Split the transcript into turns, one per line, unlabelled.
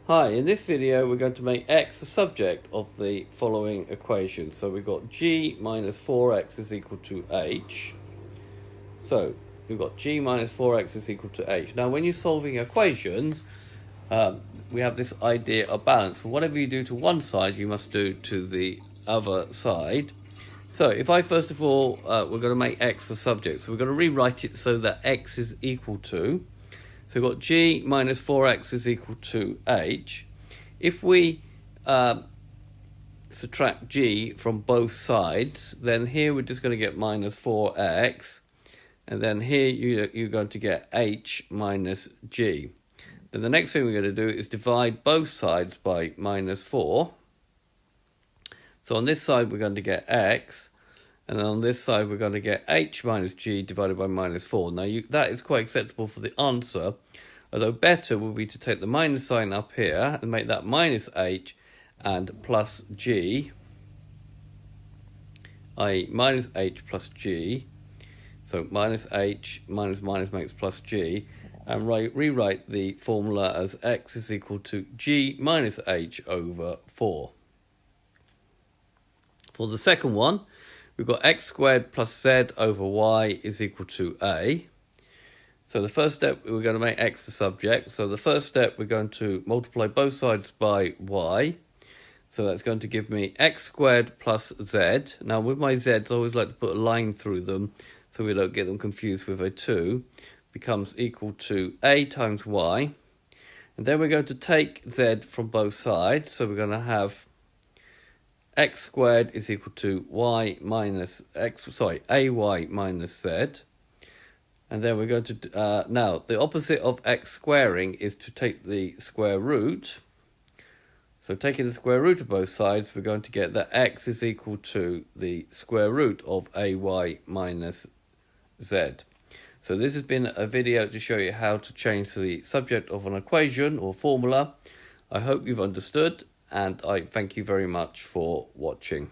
Hi, in this video we're going to make x the subject of the following equation. So we've got g minus 4x is equal to h. So we've got g minus 4x is equal to h. Now when you're solving equations, we have this idea of balance. So whatever you do to one side, you must do to the other side. So if I first of all, we're going to make x the subject. So we're going to rewrite it so that x is equal to... So we've got g minus 4x is equal to h. If we subtract g from both sides, then here we're just going to get minus 4x. And then here you're going to get h minus g. Then the next thing we're going to do is divide both sides by minus 4. So on this side we're going to get x. And then on this side, we're going to get h minus g divided by minus 4. Now, that is quite acceptable for the answer, although better would be to take the minus sign up here and make that minus h and plus g, i.e. minus h plus g. So minus h minus minus makes plus g, and rewrite the formula as x is equal to g minus h over 4. For the second one, we've got x squared plus z over y is equal to a. So the first step, we're going to make x the subject. So the first step, we're going to multiply both sides by y. So that's going to give me x squared plus z. Now with my z's, I always like to put a line through them so we don't get them confused with a 2. Becomes equal to a times y. And then we're going to take z from both sides. So we're going to have x squared is equal to ay minus z. And then we're going to, now the opposite of x squaring is to take the square root. So taking the square root of both sides, we're going to get that x is equal to the square root of ay minus z. So this has been a video to show you how to change the subject of an equation or formula. I hope you've understood, and I thank you very much for watching.